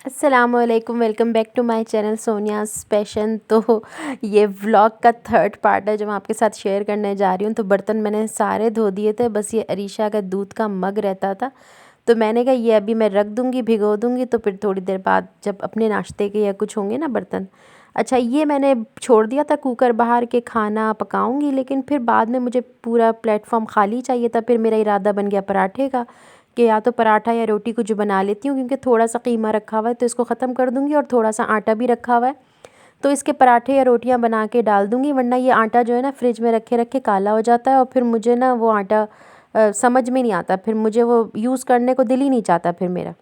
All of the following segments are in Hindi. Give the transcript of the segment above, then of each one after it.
अस्सलामुअलैकुम, welcome back to my channel Sonia's passion. तो ये व्लॉग का थर्ड पार्ट है जो मैं आपके साथ शेयर करने जा रही हूँ। तो बर्तन मैंने सारे धो दिए थे, बस ये अरीशा का दूध का मग रहता था। तो मैंने कहा ये अभी मैं रख दूँगी, भिगो दूँगी, तो फिर थोड़ी देर बाद जब अपने नाश्ते के या कुछ होंगे ना बर्तन। अच्छा, ये मैंने छोड़ दिया था कुकर बाहर के, खाना पकाऊँगी, लेकिन फिर बाद में मुझे पूरा प्लेटफॉर्म खाली चाहिए था। फिर मेरा इरादा बन गया पराठे का, कि या तो पराठा या रोटी कुछ बना लेती हूँ, क्योंकि थोड़ा सा कीमा रखा हुआ है तो इसको ख़त्म कर दूँगी, और थोड़ा सा आटा भी रखा हुआ है तो इसके पराठे या रोटियां बना के डाल दूँगी। वरना ये आटा जो है ना फ्रिज में रखे रखे काला हो जाता है, और फिर मुझे ना वो आटा समझ में नहीं आता, फिर मुझे वो यूज़ करने को दिल ही नहीं चाहता फिर मेरा।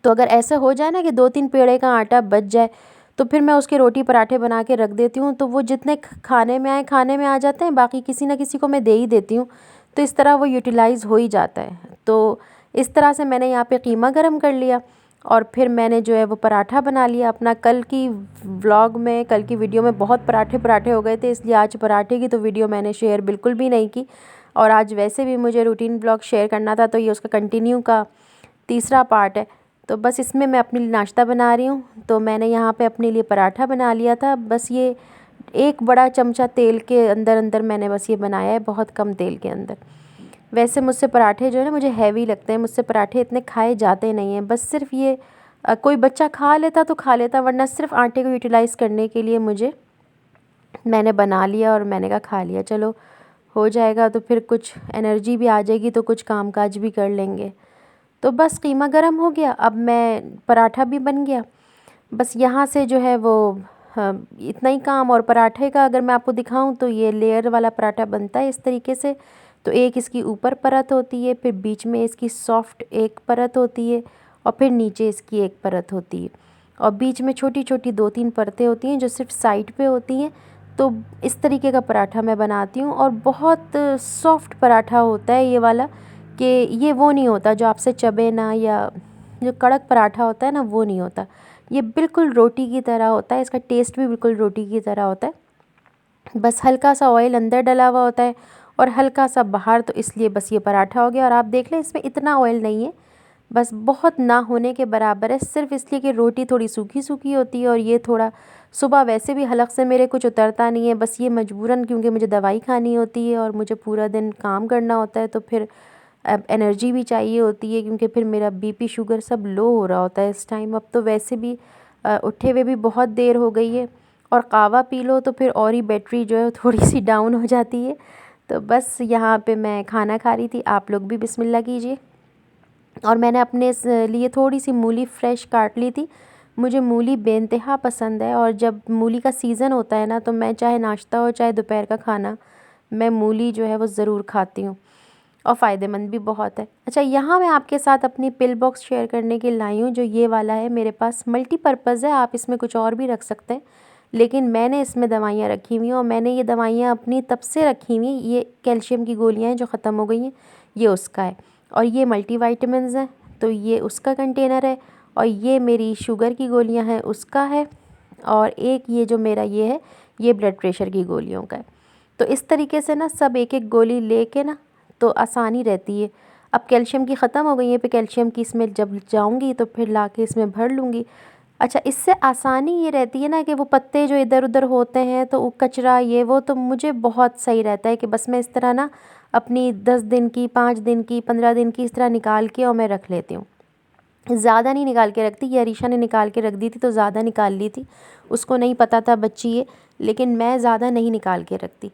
तो अगर ऐसा हो जाए ना कि 2-3 पेड़े का आटा बच जाए, तो फिर मैं उसके रोटी पराठे बना के रख देती हूँ, तो वो जितने खाने में आए खाने में आ जाते हैं, बाकी किसी ना किसी को मैं दे ही देती हूँ। तो इस तरह वो यूटिलाइज़ हो ही जाता है। तो इस तरह से मैंने यहाँ पे कीमा गरम कर लिया, और फिर मैंने जो है वो पराठा बना लिया अपना। कल की व्लॉग में, कल की वीडियो में बहुत पराठे पराठे हो गए थे, इसलिए आज पराठे की तो वीडियो मैंने शेयर बिल्कुल भी नहीं की। और आज वैसे भी मुझे रूटीन ब्लॉग शेयर करना था, तो ये उसका कंटिन्यू का तीसरा पार्ट है। तो बस इसमें मैं अपने लिए नाश्ता बना रही हूँ। तो मैंने यहाँ पे अपने लिए पराठा बना लिया था। बस ये एक बड़ा चमचा तेल के अंदर अंदर मैंने बस ये बनाया है, बहुत कम तेल के अंदर। वैसे मुझसे पराठे जो है ना मुझे हैवी लगते हैं, मुझसे पराठे इतने खाए जाते नहीं हैं। बस सिर्फ ये कोई बच्चा खा लेता तो खा लेता, वरना सिर्फ आटे को यूटिलाइज़ करने के लिए मैंने बना लिया, और मैंने कहा खा लिया, चलो हो जाएगा तो फिर कुछ एनर्जी भी आ जाएगी, तो कुछ काम काज भी कर लेंगे। तो बस कीमा गरम हो गया, अब मैं पराठा भी बन गया। बस यहाँ से जो है वो इतना ही काम। और पराठे का अगर मैं आपको दिखाऊं तो ये लेयर वाला पराठा बनता है इस तरीके से। तो एक इसकी ऊपर परत होती है, फिर बीच में इसकी सॉफ्ट एक परत होती है, और फिर नीचे इसकी एक परत होती है, और बीच में छोटी छोटी 2-3 परतें होती हैं जो सिर्फ साइड पे होती हैं। तो इस तरीके का पराठा मैं बनाती हूँ, और बहुत सॉफ्ट पराठा होता है ये वाला, कि ये वो नहीं होता जो आपसे चबे ना, या जो कड़क पराठा होता है ना वो नहीं होता। ये बिल्कुल रोटी की तरह होता है, इसका टेस्ट भी बिल्कुल रोटी की तरह होता है। बस हल्का सा ऑयल अंदर डला हुआ होता है और हल्का सा बाहर, तो इसलिए बस ये पराठा हो गया। और आप देख लें इसमें इतना ऑयल नहीं है, बस बहुत ना होने के बराबर है, सिर्फ इसलिए कि रोटी थोड़ी सूखी सूखी होती है, और ये थोड़ा सुबह वैसे भी हलक से मेरे कुछ उतरता नहीं है। बस ये मजबूरन, क्योंकि मुझे दवाई खानी होती है और मुझे पूरा दिन काम करना होता है, तो फिर अब एनर्जी भी चाहिए होती है, क्योंकि फिर मेरा बीपी शुगर सब लो हो रहा होता है इस टाइम। अब तो वैसे भी उठे हुए भी बहुत देर हो गई है, और कावा पी लो तो फिर और ही बैटरी जो है थोड़ी सी डाउन हो जाती है। तो बस यहाँ पे मैं खाना खा रही थी, आप लोग भी बिस्मिल्लाह कीजिए। और मैंने अपने लिए थोड़ी सी मूली फ्रेश काट ली थी। मुझे मूली बेइंतहा पसंद है, और जब मूली का सीज़न होता है ना, तो मैं चाहे नाश्ता हो चाहे दोपहर का खाना, मैं मूली जो है वो ज़रूर खाती हूँ, और फ़ायदेमंद भी बहुत है। अच्छा, यहाँ मैं आपके साथ अपनी पिल बॉक्स शेयर करने के लाई हूँ, जो ये वाला है मेरे पास। मल्टीपर्पज़ है, आप इसमें कुछ और भी रख सकते हैं, लेकिन मैंने इसमें दवाइयाँ रखी हुई हैं, और मैंने ये दवाइयाँ अपनी तब से रखी हुई हैं। ये कैल्शियम की गोलियाँ हैं जो ख़त्म हो गई हैं, ये उसका है। और ये मल्टीवाइटामिन्स हैं, तो ये उसका कंटेनर है। और ये मेरी शुगर की गोलियाँ हैं, उसका है। और एक ये जो मेरा ये है, ये ब्लड प्रेशर की गोलियों का है। तो इस तरीके से ना सब एक एक गोली लेके ना, तो आसानी रहती है। अब कैल्शियम की ख़त्म हो गई है, फिर कैल्शियम की इसमें जब जाऊंगी तो फिर लाके इसमें भर लूँगी। अच्छा, इससे आसानी ये रहती है ना कि वो पत्ते जो इधर उधर होते हैं, तो वो कचरा ये वो, तो मुझे बहुत सही रहता है कि बस मैं इस तरह ना अपनी 10 दिन की, 5 दिन की, 15 दिन की इस तरह निकाल के और मैं रख लेती हूँ। ज़्यादा नहीं निकाल के रखती, ये अरीशा ने निकाल के रख दी थी तो ज़्यादा निकाल ली थी, उसको नहीं पता था बच्ची है, लेकिन मैं ज़्यादा नहीं निकाल के रखती।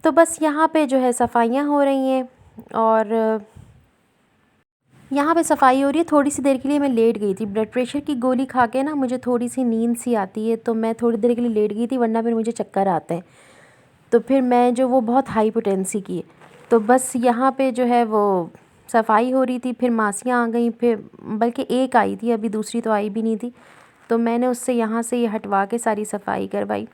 तो बस यहाँ पे जो है सफाइयाँ हो रही हैं, और यहाँ पे सफाई हो रही है। थोड़ी सी देर के लिए मैं लेट गई थी, ब्लड प्रेशर की गोली खा के ना मुझे थोड़ी सी नींद सी आती है, तो मैं थोड़ी देर के लिए लेट गई थी, वरना फिर मुझे चक्कर आते हैं। तो फिर मैं जो वो बहुत हाई पोटेंसी की है, तो बस यहाँ पे जो है वो सफाई हो रही थी। फिर मासियाँ आ गई, फिर बल्कि एक आई थी, अभी दूसरी तो आई भी नहीं थी, तो मैंने उससे यहाँ से ये हटवा के सारी सफाई करवाई।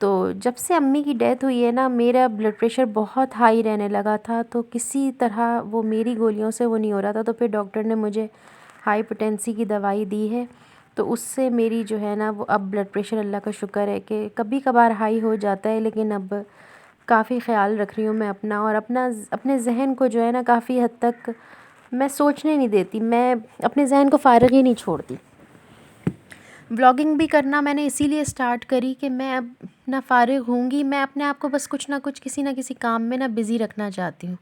तो जब से अम्मी की डेथ हुई है ना, मेरा ब्लड प्रेशर बहुत हाई रहने लगा था, तो किसी तरह वो मेरी गोलियों से वो नहीं हो रहा था। तो फिर डॉक्टर ने मुझे हाई पोटेंसी की दवाई दी है, तो उससे मेरी जो है ना वो अब ब्लड प्रेशर, अल्लाह का शुक्र है कि कभी कभार हाई हो जाता है, लेकिन अब काफ़ी ख्याल रख रही हूँ मैं अपना, और अपने जहन को जो है ना काफ़ी हद तक मैं सोचने नहीं देती, मैं अपने ज़हन को फ़ारिग ही नहीं छोड़ती। व्लॉगिंग भी करना मैंने इसीलिए स्टार्ट करी कि मैं अब ना फ़ारिग होंगी, मैं अपने आप को बस कुछ ना कुछ किसी ना किसी काम में ना बिज़ी रखना चाहती हूँ।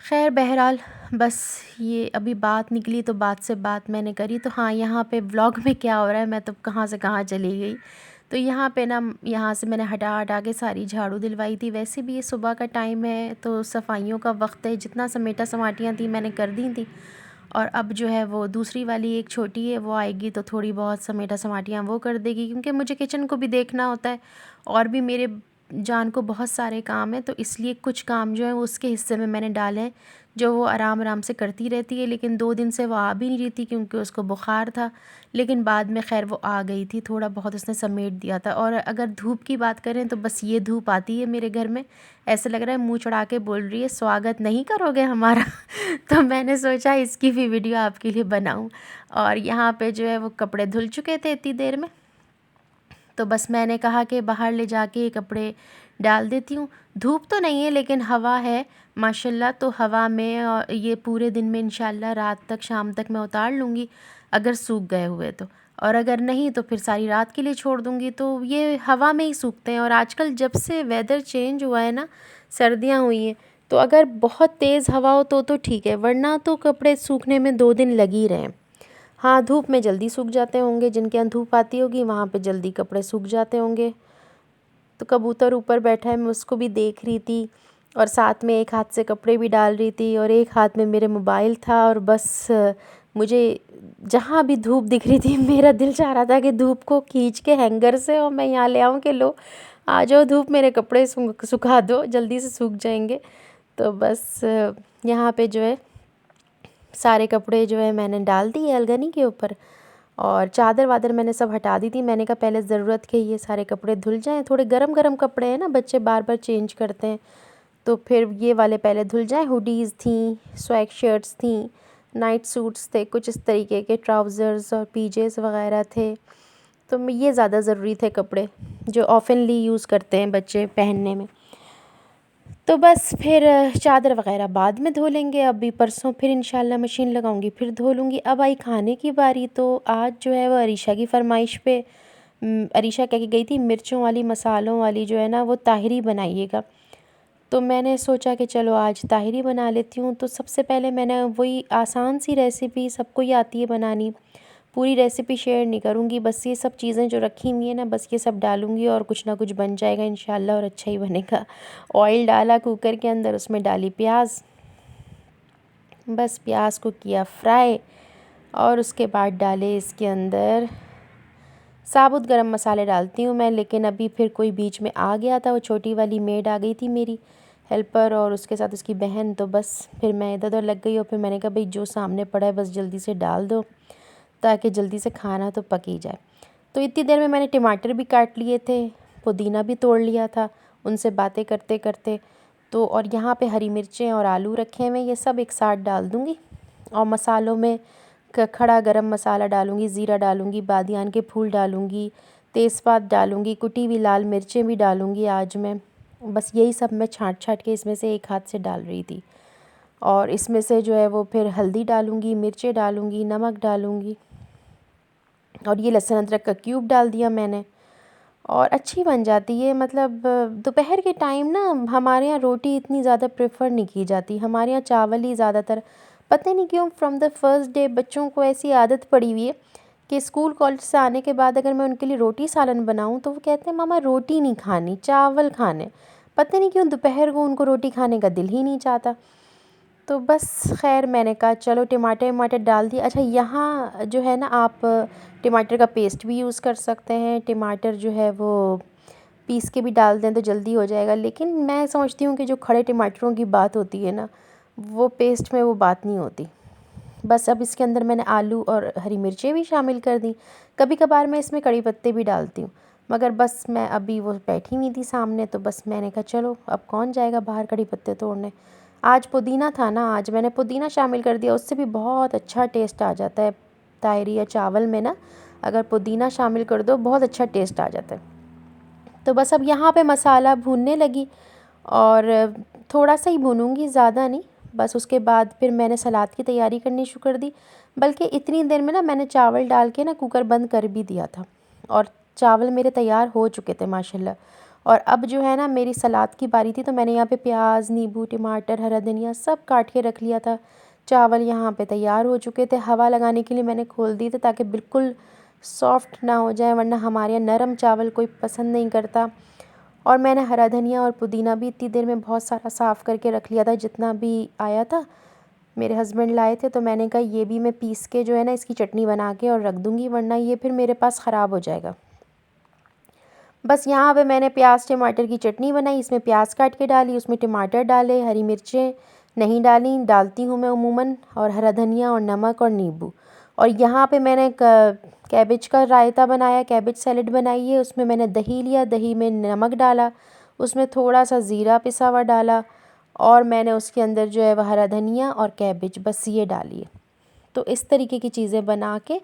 ख़ैर बहरहाल बस ये अभी बात निकली तो बात से बात मैंने करी। तो हाँ, यहाँ पे व्लॉग में क्या हो रहा है, मैं तो कहाँ से कहाँ चली गई। तो यहाँ पे ना, यहाँ से मैंने हटा हटा के सारी झाड़ू दिलवाई थी। वैसे भी ये सुबह का टाइम है तो सफाइयों का वक्त है, जितना समेटा समाटियाँ थी मैंने कर दी थी। और अब जो है वो दूसरी वाली एक छोटी है, वो आएगी तो थोड़ी बहुत समेटा समाटियाँ वो कर देगी, क्योंकि मुझे किचन को भी देखना होता है और भी मेरे जान को बहुत सारे काम हैं। तो इसलिए कुछ काम जो है वो उसके हिस्से में मैंने डाले हैं, जो वो आराम आराम से करती रहती है। लेकिन 2 दिन से वो आ भी नहीं रही थी क्योंकि उसको बुखार था, लेकिन बाद में खैर वो आ गई थी, थोड़ा बहुत उसने समेट दिया था। और अगर धूप की बात करें तो बस ये धूप आती है मेरे घर में, ऐसे लग रहा है मुंह चढ़ा के बोल रही है स्वागत नहीं करोगे हमारा। तो मैंने सोचा इसकी भी वीडियो आपके लिए बनाऊं। और यहाँ पे जो है वो कपड़े धुल चुके थे इतनी देर में, तो बस मैंने कहा कि बाहर ले जाके ये कपड़े डाल देती हूँ। धूप तो नहीं है लेकिन हवा है माशाल्लाह, तो हवा में ये पूरे दिन में इंशाल्लाह रात तक शाम तक मैं उतार लूँगी अगर सूख गए हुए तो। और अगर नहीं तो फिर सारी रात के लिए छोड़ दूँगी। तो ये हवा में ही सूखते हैं। और आजकल जब से वेदर चेंज हुआ है ना, सर्दियाँ हुई हैं, तो अगर बहुत तेज़ हवा हो तो ठीक है, वरना तो कपड़े सूखने में 2 दिन लग ही रहे हैं। हाँ, धूप में जल्दी सूख जाते होंगे, जिनके यहाँ धूप आती होगी वहाँ पे जल्दी कपड़े सूख जाते होंगे। तो कबूतर ऊपर बैठा है, मैं उसको भी देख रही थी और साथ में एक हाथ से कपड़े भी डाल रही थी और एक हाथ में मेरे मोबाइल था। और बस मुझे जहाँ भी धूप दिख रही थी मेरा दिल चाह रहा था कि धूप को खींच के हैंगर से और मैं यहाँ ले आऊँ कि लो आ जाओ धूप, मेरे कपड़े सुखा दो, जल्दी से सूख जाएंगे। तो बस यहाँ पे जो है सारे कपड़े जो है मैंने डाल दिए अलगनी के ऊपर, और चादर वादर मैंने सब हटा दी थी। मैंने कहा पहले ज़रूरत के ये सारे कपड़े धुल जाएं, थोड़े गरम गरम कपड़े हैं ना, बच्चे बार बार चेंज करते हैं, तो फिर ये वाले पहले धुल जाएं। हुडीज़ थी, स्वैग शर्ट्स थी, नाइट सूट्स थे, कुछ इस तरीके के ट्राउज़र्स और पीजेस वगैरह थे। तो ये ज़्यादा ज़रूरी थे कपड़े जो ऑफनली यूज़ करते हैं बच्चे पहनने में। तो बस फिर चादर वगैरह बाद में धो लेंगे, अभी परसों फिर इंशाल्लाह मशीन लगाऊंगी फिर धो लूँगी। अब आई खाने की बारी, तो आज जो है वो अरीशा की फ़रमाइश पे अरीशा कह के गई थी मिर्चों वाली मसालों वाली जो है ना वो ताहिरी बनाइएगा। तो मैंने सोचा कि चलो आज ताहिरी बना लेती हूँ। तो सबसे पहले मैंने वही आसान सी रेसिपी, सबको ही आती है बनानी, पूरी रेसिपी शेयर नहीं करूँगी, बस ये सब चीज़ें जो रखी हुई हैं ना बस ये सब डालूँगी और कुछ ना कुछ बन जाएगा इंशाल्लाह और अच्छा ही बनेगा। ऑयल डाला कुकर के अंदर, उसमें डाली प्याज, बस प्याज को किया फ्राई और उसके बाद डाले इसके अंदर साबुत गरम मसाले डालती हूँ मैं। लेकिन अभी फिर कोई बीच में आ गया था, वो छोटी वाली मेड आ गई थी मेरी हेल्पर और उसके साथ उसकी बहन, तो बस फिर मैं इधर उधर लग गई और फिर मैंने कहा भाई जो सामने पड़ा है बस जल्दी से डाल दो ताकि जल्दी से खाना तो पक ही जाए। तो इतनी देर में मैंने टमाटर भी काट लिए थे, पुदीना भी तोड़ लिया था उनसे बातें करते करते। तो और यहाँ पे हरी मिर्चें और आलू रखे हुए, ये सब एक साथ डाल दूँगी। और मसालों में खड़ा गरम मसाला डालूँगी, ज़ीरा डालूँगी, बादियान के फूल डालूँगी, तेज़पात डालूँगी, कुटी हुई लाल मिर्चें भी डालूँगी आज मैं। बस यही सब मैं छाँट छाँट के इसमें से एक हाथ से डाल रही थी। और इसमें से जो है वो फिर हल्दी डालूँगी, मिर्चें डालूँगी, नमक डालूँगी और ये लहसुन अदरक का क्यूब डाल दिया मैंने और अच्छी बन जाती है। मतलब दोपहर के टाइम ना हमारे यहाँ रोटी इतनी ज़्यादा प्रेफर नहीं की जाती, हमारे यहाँ चावल ही ज़्यादातर। पता नहीं क्यों फ्रॉम द फर्स्ट डे बच्चों को ऐसी आदत पड़ी हुई है कि स्कूल कॉलेज से आने के बाद अगर मैं उनके लिए रोटी सालन बनाऊं तो वो कहते हैं मामा रोटी नहीं खानी, चावल खाने। पता नहीं क्यों दोपहर को उनको रोटी खाने का दिल ही नहीं चाहता। तो बस खैर मैंने कहा चलो टमाटर वमाटर डाल दिए। अच्छा यहाँ जो है ना आप टमाटर का पेस्ट भी यूज़ कर सकते हैं, टमाटर जो है वो पीस के भी डाल दें तो जल्दी हो जाएगा। लेकिन मैं समझती हूँ कि जो खड़े टमाटरों की बात होती है ना वो पेस्ट में वो बात नहीं होती। बस अब इसके अंदर मैंने आलू और हरी मिर्चें भी शामिल कर दी, कभी कभार मैं इसमें कड़ी पत्ते भी डालती हूँ, मगर बस मैं अभी वो बैठी हुई थी सामने तो बस मैंने कहा चलो अब कौन जाएगा बाहर कड़ी पत्ते तोड़ने। आज पुदीना था ना, आज मैंने पुदीना शामिल कर दिया, उससे भी बहुत अच्छा टेस्ट आ जाता है ताहिरी या चावल में ना, अगर पुदीना शामिल कर दो बहुत अच्छा टेस्ट आ जाता है। तो बस अब यहाँ पे मसाला भूनने लगी और थोड़ा सा ही भूनूंगी, ज़्यादा नहीं, बस उसके बाद फिर मैंने सलाद की तैयारी करनी शुरू कर दी। बल्कि इतनी देर में ना मैंने चावल डाल के ना कुकर बंद कर भी दिया था और चावल मेरे तैयार हो चुके थे माशाल्लाह। और अब जो है ना मेरी सलाद की बारी थी, तो मैंने यहाँ पे प्याज, नींबू, टमाटर, हरा धनिया सब काट के रख लिया था। चावल यहाँ पे तैयार हो चुके थे, हवा लगाने के लिए मैंने खोल दिए थे ताकि बिल्कुल सॉफ्ट ना हो जाए, वरना हमारे यहाँ नरम चावल कोई पसंद नहीं करता। और मैंने हरा धनिया और पुदीना भी इतनी देर में बहुत सारा साफ़ करके रख लिया था, जितना भी आया था मेरे हस्बैंड लाए थे। तो मैंने कहा ये भी मैं पीस के जो है ना इसकी चटनी बना के और रख दूँगी, वरना ये फिर मेरे पास ख़राब हो जाएगा। बस यहाँ पे मैंने प्याज टमाटर की चटनी बनाई, इसमें प्याज काट के डाली, उसमें टमाटर डाले, हरी मिर्चें नहीं डाली, डालती हूँ मैं उमूमन, और हरा धनिया और नमक और नींबू। और यहाँ पे मैंने कैबेज का रायता बनाया, कैबेज सैलेड बनाई है। उसमें मैंने दही लिया, दही में नमक डाला, उसमें थोड़ा सा ज़ीरा पिसा हुआ डाला, और मैंने उसके अंदर जो है वह हरा धनिया और कैबेज बस ये डाली है। तो इस तरीके की चीज़ें बना के,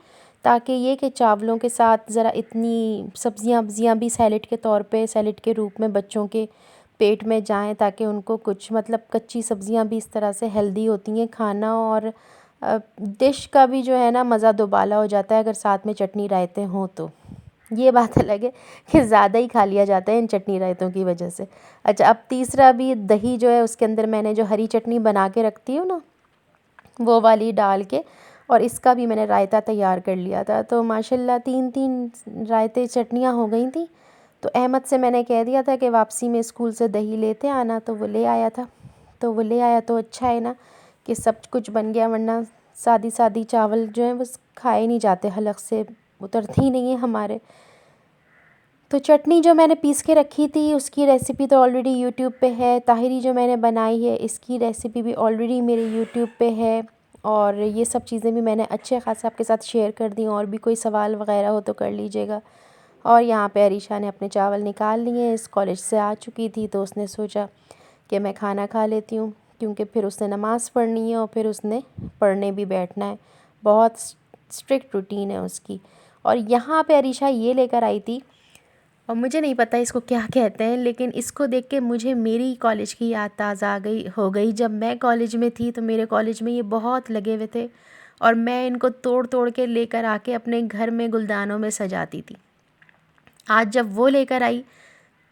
ताकि ये कि चावलों के साथ ज़रा इतनी सब्ज़ियाँ भी सैलेड के तौर पे, सैलेड के रूप में बच्चों के पेट में जाएं, ताकि उनको कुछ मतलब कच्ची सब्ज़ियाँ भी इस तरह से हेल्दी होती हैं खाना, और डिश का भी जो है ना मज़ा दोबाला हो जाता है अगर साथ में चटनी रायते हों तो। ये बात अलग है कि ज़्यादा ही खा लिया जाता है इन चटनी रायतों की वजह से। अच्छा, अब तीसरा भी दही जो है उसके अंदर मैंने जो हरी चटनी बना के रखती हूँ ना, वो वाली डाल के, और इसका भी मैंने रायता तैयार कर लिया था। तो माशाल्लाह 3 रायते चटनियाँ हो गई थी। तो अहमद से मैंने कह दिया था कि वापसी में स्कूल से दही लेते आना, तो वो ले आया था। तो वो ले आया तो अच्छा है ना कि सब कुछ बन गया, वरना सादी सादी चावल जो हैं बस खाए नहीं जाते, हलक से उतरती ही नहीं है हमारे। तो चटनी जो मैंने पीस के रखी थी उसकी रेसिपी तो ऑलरेडी यूट्यूब पे है। ताहिरी जो मैंने बनाई है इसकी रेसिपी भी ऑलरेडी मेरे यूट्यूब पे है। और ये सब चीज़ें भी मैंने अच्छे खासे आपके साथ शेयर कर दी। और भी कोई सवाल वगैरह हो तो कर लीजिएगा। और यहाँ पे अरीशा ने अपने चावल निकाल लिए, इस कॉलेज से आ चुकी थी तो उसने सोचा कि मैं खाना खा लेती हूँ, क्योंकि फिर उसने नमाज़ पढ़नी है और फिर उसने पढ़ने भी बैठना है। बहुत स्ट्रिक्ट रूटीन है उसकी। और यहाँ पे अरीशा ये लेकर आई थी, और मुझे नहीं पता इसको क्या कहते हैं, लेकिन इसको देख के मुझे मेरी कॉलेज की याद ताज़ा हो गई। जब मैं कॉलेज में थी तो मेरे कॉलेज में ये बहुत लगे हुए थे, और मैं इनको तोड़ तोड़ के लेकर आके अपने घर में गुलदानों में सजाती थी। आज जब वो लेकर आई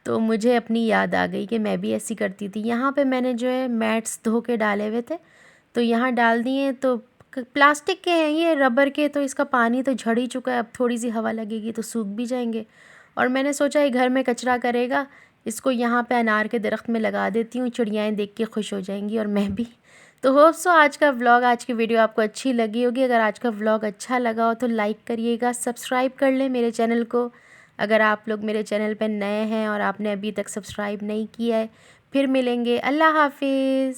तो मुझे अपनी याद आ गई कि मैं भी ऐसी करती थी। यहाँ पे मैंने जो है मैट्स धो के डाले हुए थे, तो यहाँ डाल दिए। तो प्लास्टिक के हैं ये, रबर के, तो इसका पानी तो झड़ ही चुका है। अब थोड़ी सी हवा लगेगी तो सूख भी जाएंगे। और मैंने सोचा ये घर में कचरा करेगा, इसको यहाँ पे अनार के दरख्त में लगा देती हूँ, चिड़ियाएँ देख के खुश हो जाएंगी और मैं भी। तो होप सो आज का व्लॉग, आज की वीडियो आपको अच्छी लगी होगी। अगर आज का व्लॉग अच्छा लगा हो तो लाइक करिएगा, सब्सक्राइब कर लें मेरे चैनल को। अगर आप लोग मेरे चैनल पर नए हैं और आपने अभी तक सब्सक्राइब नहीं किया है। फिर मिलेंगे, अल्लाह हाफिज़।